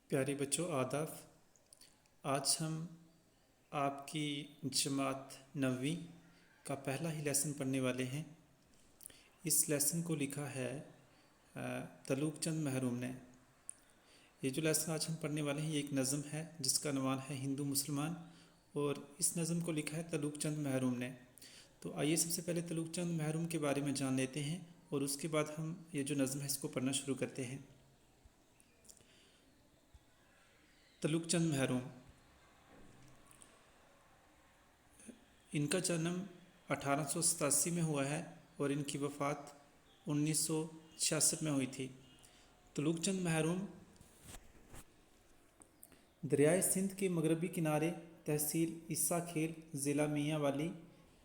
प्यारे बच्चों आदाब। आज हम आपकी जमात 9वीं का पहला ही लेसन पढ़ने वाले हैं। इस लेसन को लिखा है तलूक चंद महरूम ने। ये जो लेसन आज हम पढ़ने वाले हैं ये एक नज़म है जिसका नवान है हिंदू मुसलमान, और इस नज़म को लिखा है तलूक चंद महरूम ने। तो आइए सबसे पहले तलूक चंद महरूम के बारे में जान लेते हैं और उसके बाद हम ये जो नज़म है इसको पढ़ना शुरू करते हैं। तलूक चंद महरूम, इनका जन्म 1887 में हुआ है और इनकी वफ़ात 1966 में हुई थी। तलूक चंद महरूम दरियाए सिंध के मगरबी किनारे तहसील ईसा खेल ज़िला मियांवाली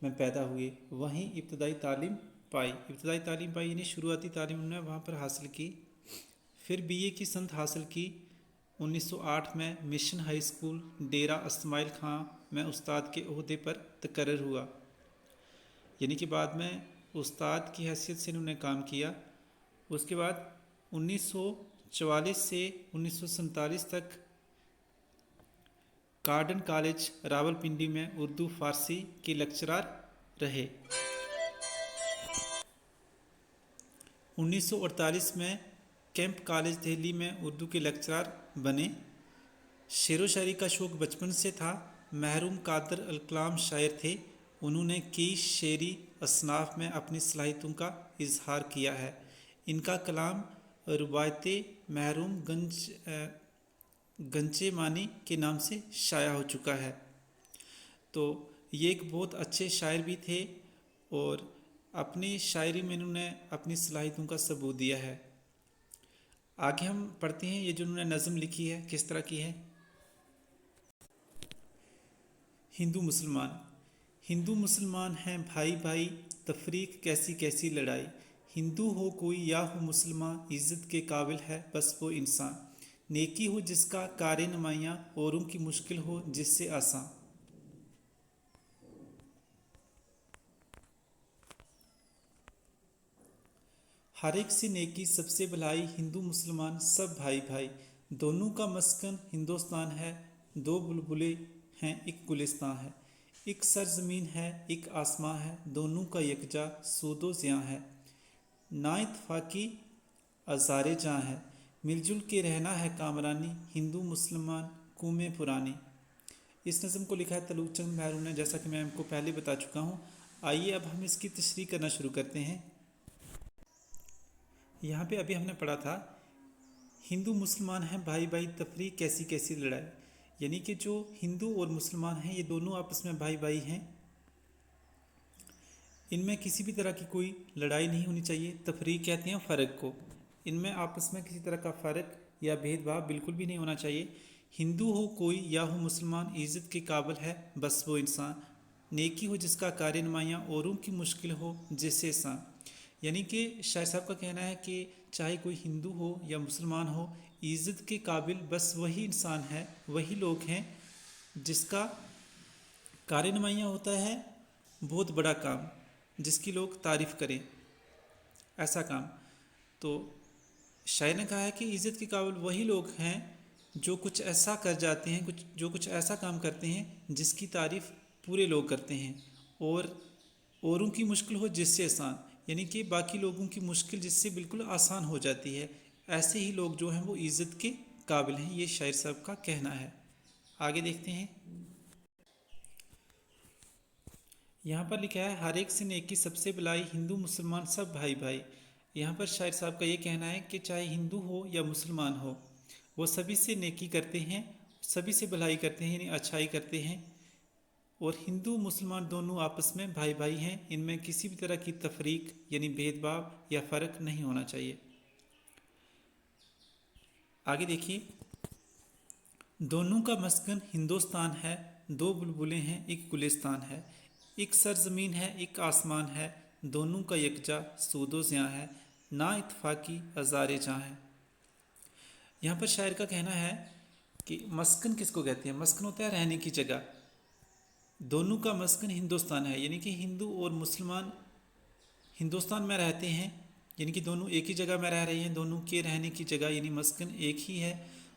में पैदा हुए। वहीं इब्तदाई तालीम पाई यानी शुरुआती तालीम उन्होंने वहाँ पर हासिल की। फिर बीए की सनत हासिल की। 1908 में मिशन हाई स्कूल डेरा इस्माइल खां में उस्ताद के ओहदे पर तकर्रर हुआ, यानी कि बाद में उस्ताद की हैसियत से इन्होंने काम किया। उसके बाद 1944 से 1947 तक गार्डन कॉलेज रावलपिंडी में उर्दू फारसी के लेक्चरार रहे। 1948 में कैंप कॉलेज दिल्ली में उर्दू के लेक्चरार बने। शेर व शायरी का शौक़ बचपन से था। महरूम कादर अल कलाम शायर थे। उन्होंने कई शेरी असनाफ में अपनी सलाहियतों का इजहार किया है। इनका कलाम रुबायत महरूम गंजे मानी के नाम से शाया हो चुका है। तो ये एक बहुत अच्छे शायर भी थे और अपनी शायरी में इन्होंने अपनी सलाहियतों का सबूत दिया है। आगे हम पढ़ते हैं ये जो उन्होंने नज़म लिखी है किस तरह की है। हिंदू मुसलमान हैं भाई भाई, तफरीक कैसी कैसी लड़ाई। हिंदू हो कोई या हो मुसलमान, इज़्ज़त के काबिल है बस वो इंसान। नेकी हो जिसका कारे नुमाइयाँ, औरों की मुश्किल हो जिससे आसान। हर एक से नेकी सबसे भलाई, हिंदू मुसलमान सब भाई भाई। दोनों का मस्कन हिंदुस्तान है, दो बुलबुलें हैं एक गुलिस्तान है। एक सरजमीन है एक आसमां है, दोनों का यकजा सूदो ज़ियां है। ना इत्तफाकी अज़ारे जां है, मिलजुल के रहना है कामरानी। हिंदू मुसलमान कौमें पुरानी। इस नज़म को लिखा है तलूक चंद महरूम ने, जैसा कि मैं आपको पहले बता चुका हूँ। आइए अब हम इसकी तशरीह करना शुरू करते हैं। यहाँ पे अभी हमने पढ़ा था हिंदू मुसलमान हैं भाई भाई, तफरीक कैसी कैसी लड़ाई, यानी कि जो हिंदू और मुसलमान हैं ये दोनों आपस में भाई भाई हैं। इनमें किसी भी तरह की कोई लड़ाई नहीं होनी चाहिए। तफरीक कहते हैं फ़र्क को। इनमें आपस में किसी तरह का फ़र्क या भेदभाव बिल्कुल भी नहीं होना चाहिए। हिंदू हो कोई या हो मुसलमान, इज़्ज़त के काबिल है बस वो इंसान। नेकी हो जिसका कार्य नुमाइयाँ, औरों की मुश्किल हो जिससे आसान। यानी कि शायर साहब का कहना है कि चाहे कोई हिंदू हो या मुसलमान हो, इज़्ज़त के काबिल बस वही इंसान है, वही लोग हैं जिसका कार्य नुमाइयाँ होता है बहुत बड़ा काम, जिसकी लोग तारीफ़ करें, ऐसा काम। तो शायर ने कहा है कि इज़्ज़त के काबिल वही लोग हैं जो कुछ ऐसा कर जाते हैं, कुछ ऐसा काम करते हैं जिसकी तारीफ़ पूरे लोग करते हैं, और औरों की मुश्किल हो जिससे आसान, यानी कि बाकी लोगों की मुश्किल जिससे बिल्कुल आसान हो जाती है। ऐसे ही लोग जो हैं वो इज़्ज़त के काबिल हैं, ये शायर साहब का कहना है। आगे देखते हैं। यहाँ पर लिखा है हर एक से नेकी सबसे भलाई, हिंदू मुसलमान सब भाई भाई। यहाँ पर शायर साहब का ये कहना है कि चाहे हिंदू हो या मुसलमान हो, वो सभी से नेकी करते हैं, सभी से भलाई करते हैं, यानी अच्छाई करते हैं। और हिंदू मुसलमान दोनों आपस में भाई भाई हैं। इनमें किसी भी तरह की तफरीक यानी भेदभाव या फ़र्क नहीं होना चाहिए। आगे देखिए। दोनों का मस्कन हिंदुस्तान है, दो बुलबुलें हैं एक गुलिस्तान है। एक सरजमीन है एक आसमान है, दोनों का यकजा सूदो ज़ियां है। ना इत्तफाकी अज़ारे जां है। यहाँ पर शायर का कहना है कि मस्कन किसको कहते हैं। मस्कन होता है रहने की जगह। दोनों का मस्कन हिंदुस्तान है, यानी कि हिंदू और मुसलमान हिंदुस्तान में रहते हैं, यानी कि दोनों एक ही जगह में रह रहे हैं। दोनों के रहने की जगह यानी मस्कन एक ही है,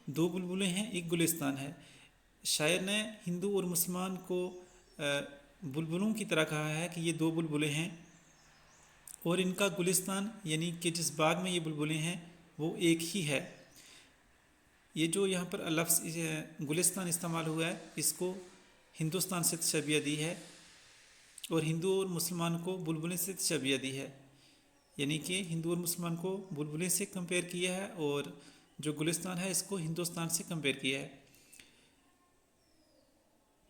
दो बुलबुलें हैं एक गुलिस्तान है। शायर ने हिंदू और मुसलमान को बुलबुलों की तरह कहा है कि ये दो बुलबुलें हैं और इनका गुलिस्तान यानी कि जिस बाग में ये बुलबुलें हैं वो एक ही है। ये जो यहाँ पर लफ्ज़ गुलिस्तान इस्तेमाल हुआ है इसको हिंदुस्तान से तशबीह दी है और हिंदू और मुसलमान को बुलबुलें से तशबीह दी है, यानी कि हिंदू और मुसलमान को बुलबुलें से कंपेयर किया है और जो गुलिस्तान है इसको हिंदुस्तान से कंपेयर किया है।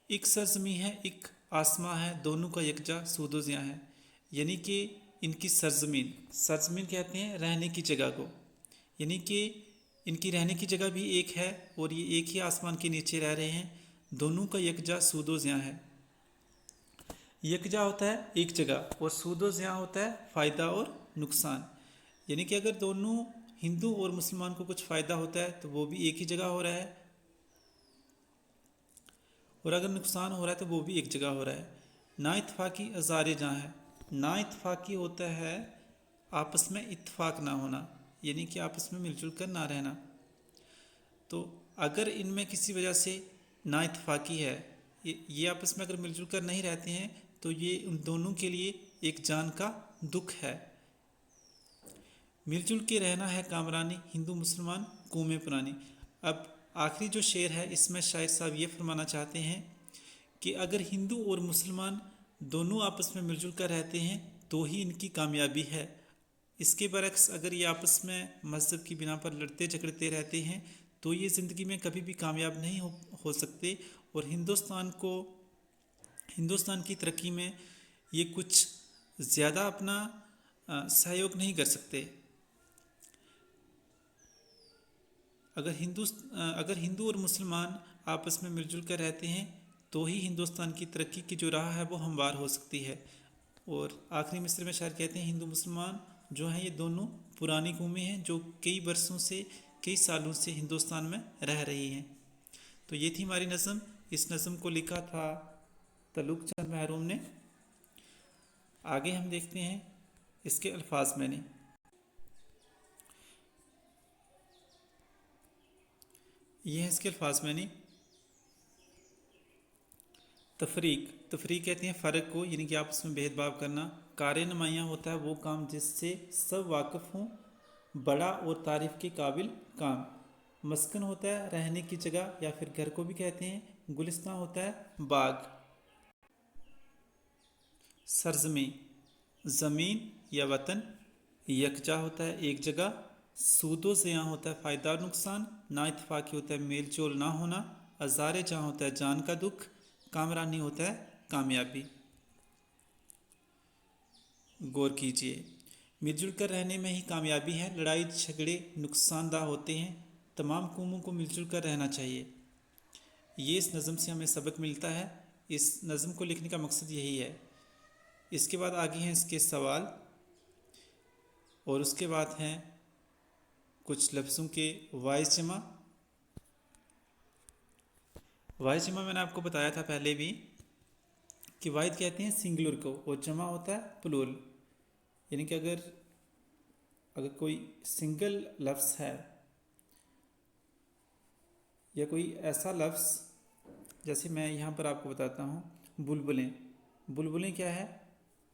एक सरजमी है एक आसमां है, दोनों का यकजा सूदो ज़ियां है, यानी कि इनकी सरजमीन कहते हैं रहने की जगह को, यानी कि इनकी रहने की जगह भी एक है और ये एक ही आसमान के नीचे रह रहे हैं। दोनों का यकजा सूदो ज़ियां है। यकजा होता है एक जगह और सूदो ज़ियां होता है फ़ायदा और नुकसान, यानी कि अगर दोनों हिंदू और मुसलमान को कुछ फ़ायदा होता है तो वो भी एक ही जगह हो रहा है और अगर नुकसान हो रहा है तो वो भी एक जगह हो रहा है। ना इत्तफाकी अज़ारे जहाँ है। ना इत्तफाकी होता है आपस में इत्तफाक ना होना, यानी कि आपस में मिलजुल कर ना रहना। तो अगर इनमें किसी वजह से ना इत्तफाकी है, ये आपस में अगर मिलजुल कर नहीं रहते हैं तो ये उन दोनों के लिए एक जान का दुख है। मिलजुल के रहना है कामरानी, हिंदू मुसलमान कौमें पुरानी। अब आखिरी जो शेर है इसमें शायर साहब ये फरमाना चाहते हैं कि अगर हिंदू और मुसलमान दोनों आपस में मिलजुल कर रहते हैं तो ही इनकी कामयाबी है। इसके बरक्स अगर ये आपस में मज़हब की बिना पर लड़ते झगड़ते रहते हैं तो ये ज़िंदगी में कभी भी कामयाब नहीं हो सकते और हिंदुस्तान की तरक्की में ये कुछ ज़्यादा अपना सहयोग नहीं कर सकते। अगर हिंदू और मुसलमान आपस में मिलजुल कर रहते हैं तो ही हिंदुस्तान की तरक्की की जो राह है वो हमवार हो सकती है। और आखिरी मिसरे में शायर कहते हैं हिंदू मुसलमान जो हैं ये दोनों पुरानी कौमें हैं जो कई बरसों से कई सालों से हिंदुस्तान में रह रही हैं। तो ये थी हमारी नज़म। इस नज़म को लिखा था तलुक चंद महरूम ने। आगे हम देखते हैं इसके अल्फाज मैंने। ये है इसके अल्फाज मैंने। तफरीक कहते हैं फ़र्क को, यानी कि आपस में भेदभाव करना। कार नुमायाँ होता है वो काम जिससे सब वाकिफ़ हों, बड़ा और तारीफ़ के काबिल काम। मस्कन होता है रहने की जगह या फिर घर को भी कहते हैं। गुलिस्तान होता है बाग। सरजमी ज़मीन या वतन। यकजा होता है एक जगह। सूदो ज़ियां होता है फ़ायदा और नुकसान। ना इत्तफाकी होता है मेल जोल ना होना। अज़ारे जहाँ होता है जान का दुख। कामरानी होता है कामयाबी। गौर कीजिए, मिलजुल कर रहने में ही कामयाबी है। लड़ाई झगड़े नुकसानदा होते हैं। तमाम कौमों को मिलजुल कर रहना चाहिए। ये इस नज़म से हमें सबक मिलता है। इस नज़म को लिखने का मकसद यही है। इसके बाद आगे हैं इसके सवाल और उसके बाद हैं कुछ लफ्ज़ों के वाइस जमा। वाइस जमा मैंने आपको बताया था पहले भी कि वाहिद कहते हैं सिंगुलर को और जमा होता है प्लूरल, यानी कि अगर कोई सिंगल लफ्ज़ है या कोई ऐसा लफ्ज़, जैसे मैं यहाँ पर आपको बताता हूँ बुलबुलें क्या है,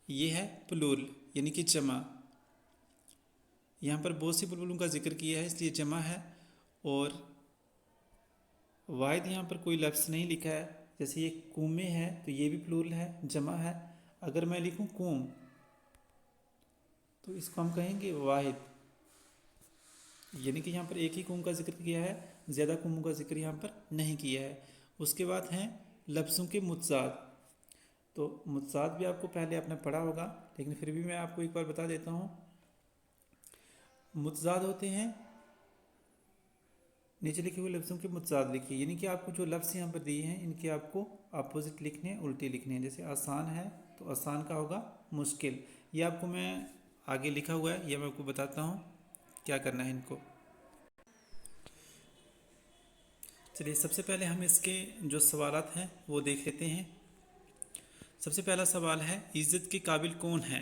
ये है प्लूरल यानी कि जमा। यहाँ पर बहुत सी बुलबुलों का जिक्र किया है इसलिए जमा है। और वाहिद यहाँ पर कोई लफ्ज़ नहीं लिखा है, जैसे ये कूमे है तो ये भी प्लूरल है जमा है। अगर मैं लिखूँ कूम तो इसको हम कहेंगे वाहिद, यानी कि यहाँ पर एक ही कूम का जिक्र किया है, ज़्यादा कूमों का जिक्र यहाँ पर नहीं किया है। उसके बाद हैं लफ्ज़ों के मुतज़ाद। तो मुतज़ाद भी आपको पहले आपने पढ़ा होगा लेकिन फिर भी मैं आपको एक बार बता देता हूँ। मुतज़ाद होते हैं, नीचे लिखे हुए लफ्ज़ों के मुतज़ाद लिखिए, यानी कि आपको जो लफ्ज़ यहाँ पर दिए हैं इनके आपको अपोजिट लिखने हैं, उल्टे लिखने हैं। जैसे आसान है तो आसान का होगा मुश्किल। ये आपको मैं आगे लिखा हुआ है, यह मैं आपको बताता हूँ क्या करना है इनको। चलिए सबसे पहले हम इसके जो सवालात हैं वो देख लेते हैं। सबसे पहला सवाल है इज़्ज़त के काबिल कौन है।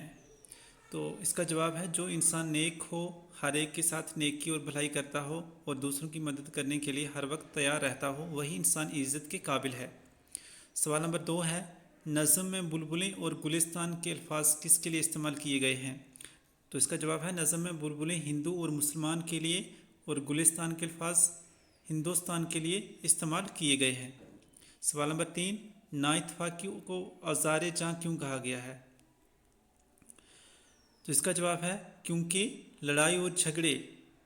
تو اس کا جواب ہے جو انسان نیک ہو، ہر ایک کے ساتھ نیکی اور بھلائی کرتا ہو اور دوسروں کی مدد کرنے کے لیے ہر وقت تیار رہتا ہو، وہی انسان عزت کے قابل ہے۔ سوال نمبر 2 ہے، نظم میں بلبلیں اور گلستان کے الفاظ کس کے لیے استعمال کیے گئے ہیں؟ تو اس کا جواب ہے نظم میں بلبلیں ہندو اور مسلمان کے لیے اور گلستان کے الفاظ ہندوستان کے لیے استعمال کیے گئے ہیں۔ سوال نمبر 3، نا اتفاقی کو آزار جاں کیوں کہا گیا ہے؟ تو اس کا جواب ہے کیونکہ لڑائی اور جھگڑے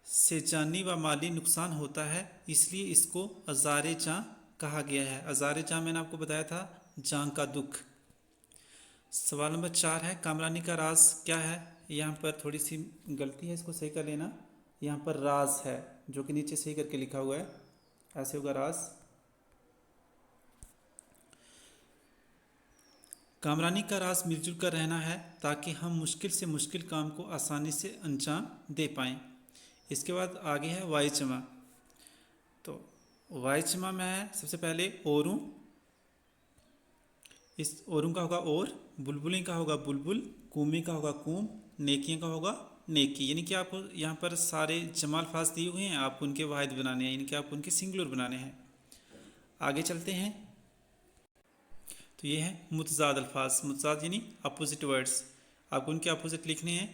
سے جانی و مالی نقصان ہوتا ہے، اس لیے اس کو آزار جاں کہا گیا ہے۔ آزار جاں میں نے آپ کو بتایا تھا جاں کا دکھ۔ سوال نمبر 4 ہے، کامرانی کا راز کیا ہے؟ یہاں پر تھوڑی سی غلطی ہے، اس کو صحیح کر لینا۔ یہاں پر راز ہے جو کہ نیچے صحیح کر کے لکھا ہوا ہے، ایسے ہوگا راز۔ کامرانی کا راز مل جل کر رہنا ہے تاکہ ہم مشکل سے مشکل کام کو آسانی سے انجام دے پائیں۔ اس کے بعد آگے ہے وائی جمع۔ تو وائی جمع میں سب سے پہلے اوروں، اس اوروں کا ہوگا اور، بلبلیں کا ہوگا بلبل، کومے کا ہوگا کوم، نیکیاں کا ہوگا نیکی۔ یعنی کہ آپ کو یہاں پر سارے جمع الفاظ دیے ہوئے ہیں، آپ کو ان کے واحد بنانے ہیں، یعنی کہ آپ کو ان کے سنگولر بنانے ہیں۔ آگے چلتے ہیں، تو یہ ہے متضاد الفاظ۔ متضاد یعنی اپوزٹ ورڈز، آپ کو ان کے اپوزٹ لکھنے ہیں۔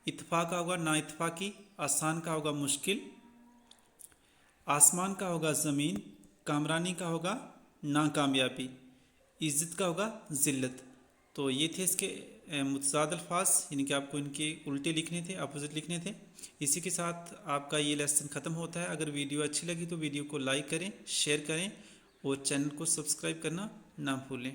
اتفاق کا ہوگا نا اتفاقی، آسان کا ہوگا مشکل، آسمان کا ہوگا زمین، کامرانی کا ہوگا ناکامیابی، عزت کا ہوگا ذلت۔ تو یہ تھے اس کے متضاد الفاظ، یعنی کہ آپ کو ان کے الٹے لکھنے تھے، اپوزٹ لکھنے تھے۔ اسی کے ساتھ آپ کا یہ لیسن ختم ہوتا ہے۔ اگر ویڈیو اچھی لگی تو ویڈیو کو لائک کریں، شیئر کریں اور چینل کو سبسکرائب کرنا نہ بھولیں۔